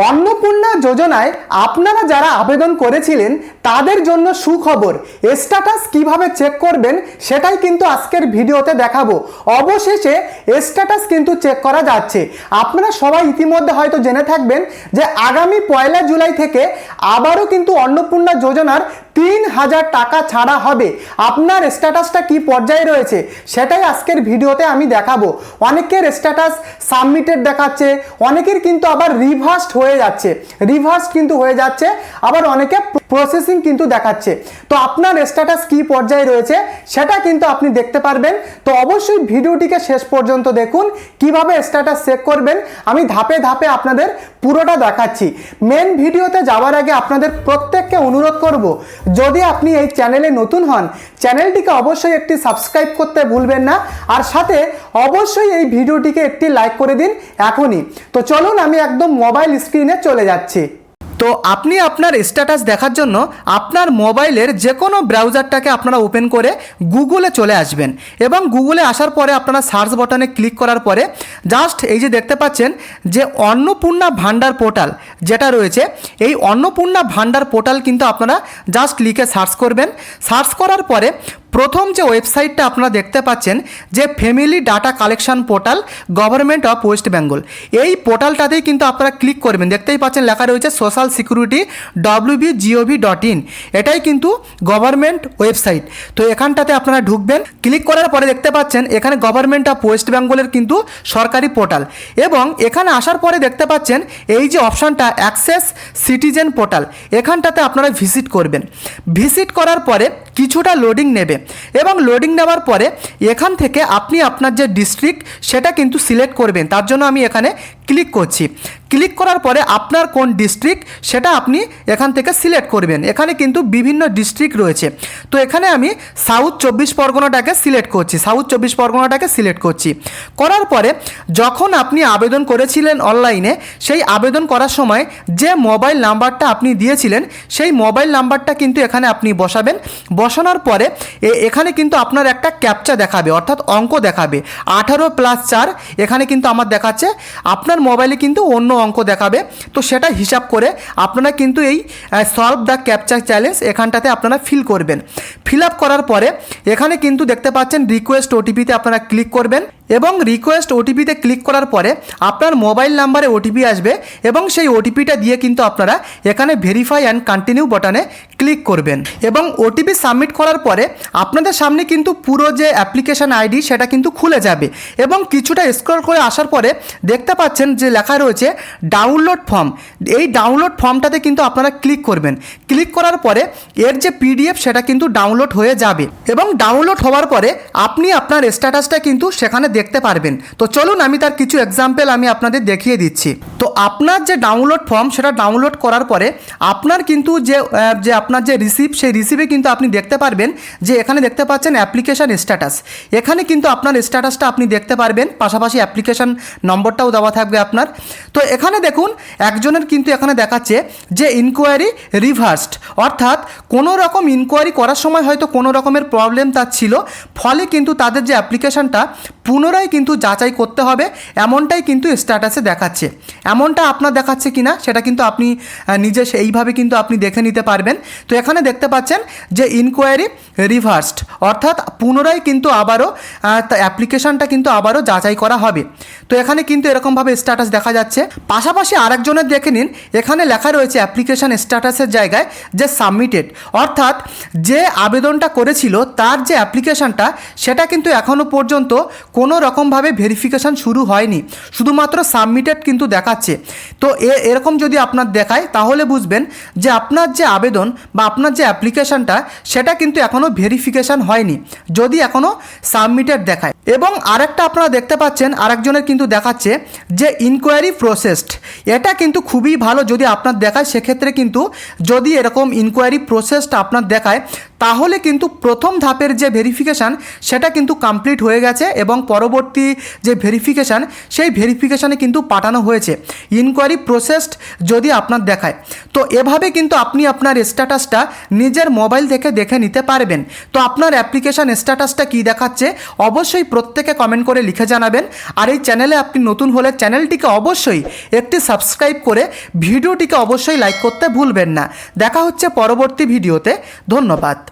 অন্নপূর্ণা যোজনায় আপনারা যারা আবেদন করেছিলেন তাদের জন্য সুখবর। স্ট্যাটাস কিভাবে চেক করবেন সেটাই কিন্তু আজকের ভিডিওতে দেখাবো। অবশেষে স্ট্যাটাস কিন্তু চেক করা যাচ্ছে। আপনারা সবাই ইতিমধ্যে হয়তো জেনে থাকবেন যে আগামী 1 জুলাই থেকে আবারও কিন্তু অন্নপূর্ণা যোজনার 3000 টাকা ছাড়া হবে। আপনার স্ট্যাটাসটা কি পর্যায়ে রয়েছে সেটাই আজকের ভিডিওতে আমি দেখাবো। অনেকের স্ট্যাটাস সাবমিটেড দেখাচ্ছে, অনেকের কিন্তু আবার রিভার্সড হয়ে যাচ্ছে, আবার অনেকে প্রসেসিং কিন্তু দেখাচ্ছে। তো আপনার স্ট্যাটাস কি পর্যায়ে রয়েছে সেটা কিন্তু আপনি দেখতে পারবেন। তো অবশ্যই ভিডিওটিকে শেষ পর্যন্ত দেখুন। কিভাবে স্ট্যাটাস চেক করবেন আমি ধাপে ধাপে আপনাদের পুরোটা দেখাচ্ছি। মেন ভিডিওতে যাওয়ার আগে আপনাদের প্রত্যেককে অনুরোধ করব, যদি আপনি এই চ্যানেলে নতুন হন চ্যানেলটিকে অবশ্যই একটি সাবস্ক্রাইব করতে ভুলবেন না, আর সাথে অবশ্যই এই ভিডিওটিকে একটি লাইক করে দিন এখনই। তো চলুন আমি একদম মোবাইল স্ক্রিনে চলে যাচ্ছি। তো আপনি আপনার স্ট্যাটাস দেখার জন্য আপনার মোবাইলের যে কোনো ব্রাউজারটাকে আপনারা ওপেন করে গুগলে চলে আসবেন, এবং গুগলে আসার পরে আপনারা সার্চ বাটনে ক্লিক করার পরে জাস্ট এই যে দেখতে পাচ্ছেন যে অন্নপূর্ণা ভান্ডার পোর্টাল যেটা রয়েছে, এই অন্নপূর্ণা ভান্ডার পোর্টাল কিন্তু আপনারা জাস্ট লিখে সার্চ করবেন। সার্চ করার পরে প্রথম যে ওয়েবসাইটটা আপনারা দেখতে পাচ্ছেন যে family data collection portal government of West Bengal, এই পোর্টালটাতেই কিন্তু আপনারা ক্লিক করবেন। দেখতেই পাচ্ছেন লেখা রয়েছে সোশ্যাল সিকিউরিটি wb.gov.in, এটাই কিন্তু গভর্নমেন্ট ওয়েবসাইট। তো এখানটাতে আপনারা ঢুকবেন। ক্লিক করার পরে দেখতে পাচ্ছেন এখানে গভর্নমেন্ট অফ ওয়েস্ট বেঙ্গলের কিন্তু সরকারি পোর্টাল, এবং এখানে আসার পরে দেখতে পাচ্ছেন এই যে অপশানটা অ্যাক্সেস সিটিজেন পোর্টাল, এখানটাতে আপনারা ভিজিট করবেন। ভিজিট করার পরে কিছুটা লোডিং নেবে, এবং লোডিং নেওয়ার পরে এখান থেকে আপনি আপনার যে ডিস্ট্রিক্ট সেটা কিন্তু সিলেক্ট করবেন। তার জন্য আমি এখানে ক্লিক করছি। ক্লিক করার পরে আপনার কোন ডিস্ট্রিক্ট সেটা আপনি এখান থেকে সিলেক্ট করবেন। এখানে কিন্তু বিভিন্ন ডিস্ট্রিক্ট রয়েছে। তো এখানে আমি সাউথ 24 পরগনাটাকে সিলেক্ট করছি। করার পরে যখন আপনি আবেদন করেছিলেন অনলাইনে, সেই আবেদন করার সময় যে মোবাইল নাম্বারটা আপনি দিয়েছিলেন সেই মোবাইল নাম্বারটা কিন্তু এখানে আপনি বসাবেন। বসানোর পরে এখানে কিন্তু আপনার একটা ক্যাপচা দেখাবে, অর্থাৎ অঙ্ক দেখাবে 18+4। এখানে কিন্তু আমার দেখাচ্ছে, আপনার মোবাইলে কিন্তু অন্য অঙ্ক দেখাবে। তো সেটা হিসাব করে আপনারা কিন্তু এই সলভ দ্য ক্যাপচা চ্যালেঞ্জ এখানটাতে আপনারা ফিল করবেন। ফিল আপ করার পরে এখানে কিন্তু দেখতে পাচ্ছেন রিকোয়েস্ট ওটিপিতে আপনারা ক্লিক করবেন, এবং রিকোয়েস্ট ওটিপিতে ক্লিক করার পরে আপনার মোবাইল নাম্বারে ওটিপি আসবে, এবং সেই ওটিপিটা দিয়ে কিন্তু আপনারা এখানে ভেরিফাই অ্যান্ড কন্টিনিউ বাটনে ক্লিক করবেন। এবং ওটিপি সাবমিট করার পরে আপনাদের সামনে কিন্তু পুরো যে অ্যাপ্লিকেশন আইডি সেটা কিন্তু খুলে যাবে, এবং কিছুটা স্ক্রল করে আসার পরে দেখতে পাচ্ছেন যে লেখা রয়েছে ডাউনলোড ফর্ম। এই ডাউনলোড ফর্মটাতে কিন্তু আপনারা ক্লিক করবেন। ক্লিক করার পরে এর যে পিডিএফ সেটা কিন্তু ডাউনলোড হয়ে যাবে, এবং ডাউনলোড হওয়ার পরে আপনি আপনার স্ট্যাটাসটা কিন্তু সেখানে দেখতে পারবেন। তো চলুন আমি তার কিছু এক্সাম্পল আমি আপনাদের দেখিয়ে দিচ্ছি। তো আপনার যে ডাউনলোড ফর্ম সেটা ডাউনলোড করার পরে আপনার কিন্তু যে আপনার যে সেই রিসিভে কিন্তু আপনি দেখতে পারবেন যে এখানে দেখতে পাচ্ছেন অ্যাপ্লিকেশান স্ট্যাটাস। এখানে কিন্তু আপনার স্ট্যাটাসটা আপনি দেখতে পারবেন, পাশাপাশি অ্যাপ্লিকেশান নম্বরটাও দেওয়া থাকবে আপনার। তো এখানে দেখুন একজনের কিন্তু এখানে দেখাচ্ছে যে ইনকোয়ারি রিভার্সড, অর্থাৎ কোনো রকম ইনকোয়ারি করার সময় হয়তো কোনো রকমের প্রবলেম তার ছিল, ফলে কিন্তু তাদের যে অ্যাপ্লিকেশানটা পুনরায় কিন্তু যাচাই করতে হবে, এমনটাই কিন্তু স্ট্যাটাসে দেখাচ্ছে। এমনটা আপনার দেখাচ্ছে কিনা সেটা কিন্তু আপনি নিজে সেইভাবে কিন্তু আপনি দেখে নিতে পারবেন। তো এখানে দেখতে পাচ্ছেন যে ইনকোয়ারি রিভার্সড, অর্থাৎ পুনরায় কিন্তু আবারও অ্যাপ্লিকেশানটা কিন্তু আবারও যাচাই করা হবে। তো এখানে কিন্তু এরকমভাবে স্ট্যাটাস দেখা যাচ্ছে। পাশাপাশি আরেকজনের দেখে নিন, এখানে লেখা রয়েছে অ্যাপ্লিকেশান স্ট্যাটাসের জায়গায় যে সাবমিটেড, অর্থাৎ যে আবেদনটা করেছিল তার যে অ্যাপ্লিকেশানটা সেটা কিন্তু এখনও পর্যন্ত কোনো রকমভাবে ভেরিফিকেশান শুরু হয়নি, শুধুমাত্র সাবমিটেড কিন্তু দেখাচ্ছে। তো এরকম যদি আপনার দেখায় তাহলে বুঝবেন যে আপনার যে আবেদন বা আপনার যে অ্যাপ্লিকেশানটা সেটা কিন্তু এখনও ভেরিফিকেশান হয়নি, যদি এখনও সাবমিটেড দেখায়। এবং আরেকটা আপনারা দেখতে পাচ্ছেন আরেকজনের কিন্তু দেখাচ্ছে যে ইনকোয়ারি প্রসেসড। এটা কিন্তু খুবই ভালো যদি আপনার দেখায়, সেক্ষেত্রে কিন্তু যদি এরকম ইনকোয়ারি প্রসেসড আপনার দেখায় তাহলে কিন্তু প্রথম ধাপের যে ভেরিফিকেশান সেটা কিন্তু কমপ্লিট হয়ে গেছে এবং পরবর্তী যে ভেরিফিকেশান সেই ভেরিফিকেশানে কিন্তু পাঠানো হয়েছে। ইনকোয়ারি প্রসেসড যদি আপনার দেখায়, তো এভাবে কিন্তু আপনি আপনার স্ট্যাটাসটা নিজের মোবাইল থেকে দেখে নিতে পারবেন। তো আপনার অ্যাপ্লিকেশান স্ট্যাটাসটা কী দেখাচ্ছে অবশ্যই প্রত্যেকে কমেন্ট করে লিখে জানাবেন। আর এই চ্যানেলে আপনি নতুন হলে চ্যানেলটিকে অবশ্যই একটি সাবস্ক্রাইব করে ভিডিওটিকে অবশ্যই লাইক করতে ভুলবেন না। দেখা হচ্ছে পরবর্তী ভিডিওতে। ধন্যবাদ।